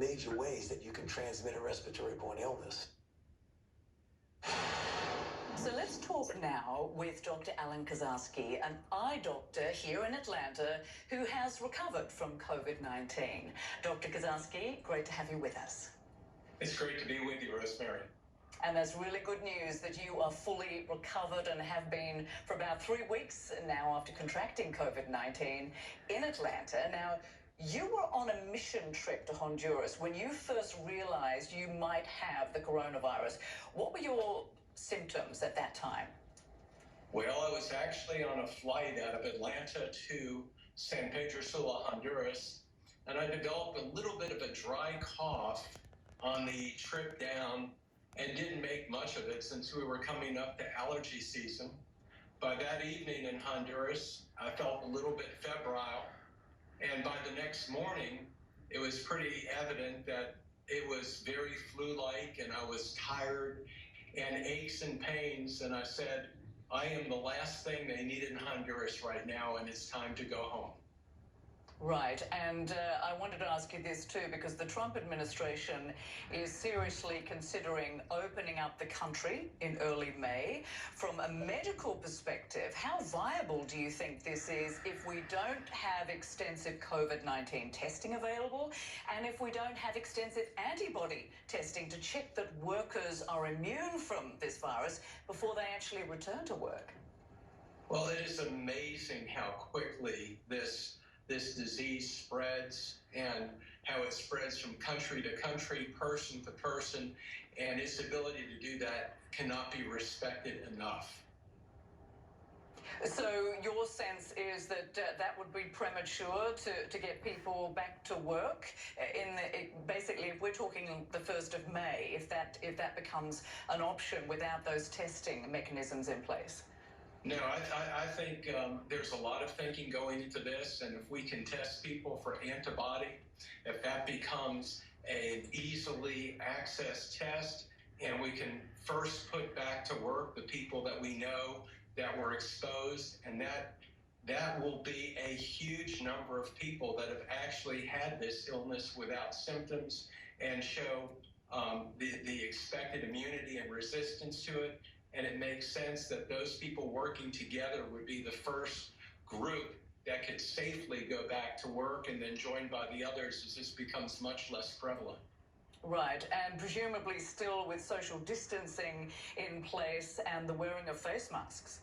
major ways that you can transmit a respiratory-borne illness. So let's talk now with Dr. Alan Kozarsky, an eye doctor here in Atlanta who has recovered from COVID-19. Dr. Kozarsky, great to have you with us. It's great to be with you, Rosemary. And that's really good news that you are fully recovered and have been for about 3 weeks now after contracting COVID-19 in Atlanta. Now, you were on a mission trip to Honduras when you first realized you might have the coronavirus. What were your symptoms at that time? Well, I was actually on a flight out of Atlanta to San Pedro Sula, Honduras, and I developed a little bit of a dry cough on the trip down and didn't make much of it since we were coming up to allergy season. By that evening in Honduras, I felt a little bit febrile, and by the next morning, it was pretty evident that it was very flu-like, and I was tired and aches and pains, and I said, I am the last thing they need in Honduras right now, and it's time to go home. Right, and I wanted to ask you this too, because the Trump administration is seriously considering opening up the country in early May. From a medical perspective, how viable do you think this is if we don't have extensive COVID-19 testing available, and if we don't have extensive antibody testing to check that workers are immune from this virus before they actually return to work? Well, it is amazing how quickly this disease spreads and how it spreads from country to country, person to person, and its ability to do that cannot be respected enough. So your sense is that that would be premature to get people back to work basically, if we're talking the 1st of May, if that becomes an option without those testing mechanisms in place? No, I think there's a lot of thinking going into this, and if we can test people for antibody, if that becomes an easily accessed test, and we can first put back to work the people that we know that were exposed, and that will be a huge number of people that have actually had this illness without symptoms and show the expected immunity and resistance to it. And it makes sense that those people working together would be the first group that could safely go back to work and then joined by the others as this becomes much less prevalent. Right, and presumably still with social distancing in place and the wearing of face masks.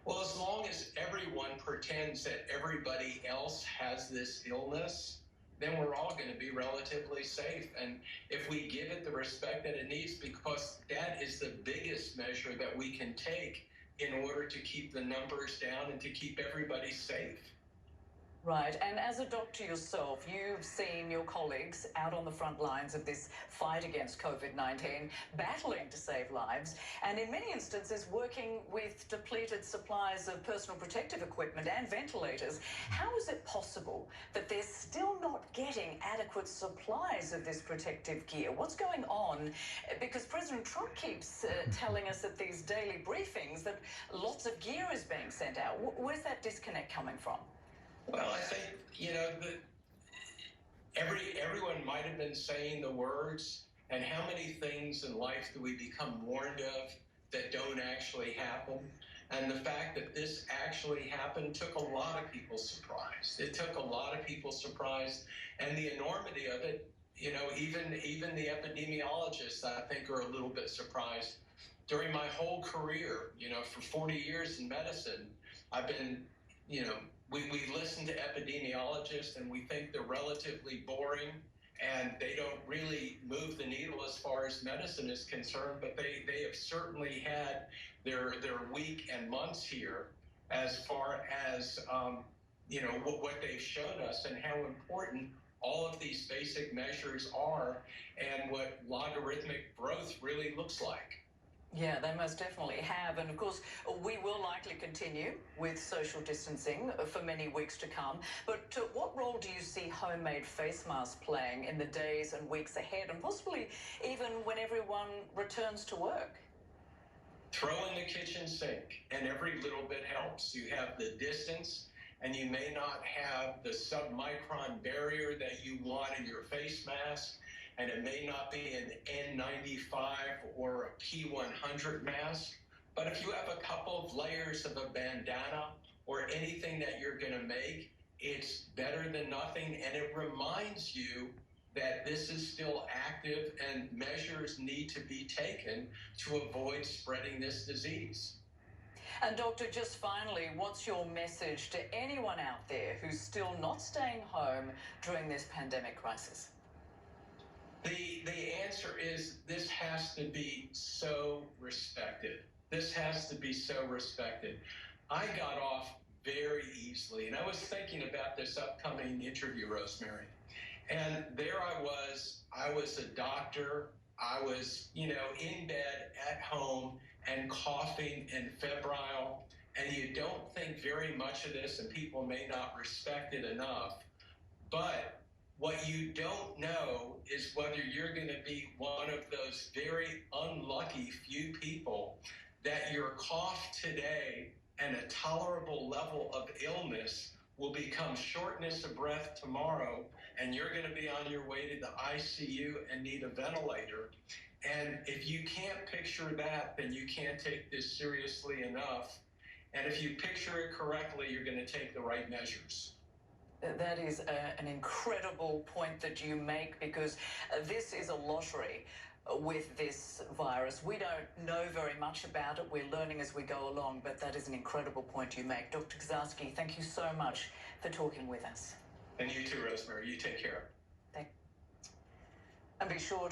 Well, as long as everyone pretends that everybody else has this illness, then we're all going to be relatively safe. And if we give it the respect that it needs, because that is the biggest measure that we can take in order to keep the numbers down and to keep everybody safe. Right, and as a doctor yourself, you've seen your colleagues out on the front lines of this fight against COVID-19, battling to save lives, and in many instances working with depleted supplies of personal protective equipment and ventilators. How is it possible that they're still not getting adequate supplies of this protective gear? What's going on? Because President Trump keeps telling us at these daily briefings that lots of gear is being sent out. Where's that disconnect coming from? Well, I think, everyone might have been saying the words, and how many things in life do we become warned of that don't actually happen? And the fact that this actually happened took a lot of people surprised. It took a lot of people surprised, and the enormity of it, even the epidemiologists, I think, are a little bit surprised. During my whole career, for 40 years in medicine, I've been, we listen to epidemiologists and we think they're relatively boring and they don't really move the needle as far as medicine is concerned, but they have certainly had their week and months here as far as, what they've shown us and how important all of these basic measures are and what logarithmic growth really looks like. Yeah, they most definitely have. And of course, we will likely continue with social distancing for many weeks to come. But what role do you see homemade face masks playing in the days and weeks ahead, and possibly even when everyone returns to work? Throw in the kitchen sink, and every little bit helps. You have the distance, and you may not have the submicron barrier that you want in your face mask. and it may not be an N95 or a P100 mask, but if you have a couple of layers of a bandana or anything that you're going to make, it's better than nothing, and it reminds you that this is still active and measures need to be taken to avoid spreading this disease. And Doctor, just finally, what's your message to anyone out there who's still not staying home during this pandemic crisis? The answer is this has to be so respected. This has to be so respected. I got off very easily, and I was thinking about this upcoming interview, Rosemary. And there I was a doctor. I was, in bed at home and coughing and febrile. And you don't think very much of this, and people may not respect it enough. But what you don't know is whether you're going to be one of those very unlucky few people that your cough today and a tolerable level of illness will become shortness of breath tomorrow, and you're going to be on your way to the ICU and need a ventilator. And if you can't picture that, then you can't take this seriously enough. And if you picture it correctly, you're going to take the right measures. That is an incredible point that you make, because this is a lottery with this virus. We don't know very much about it. We're learning as we go along, but that is an incredible point you make. Dr. Kozarsky, thank you so much for talking with us. And you too, Rosemary. You take care. And be sure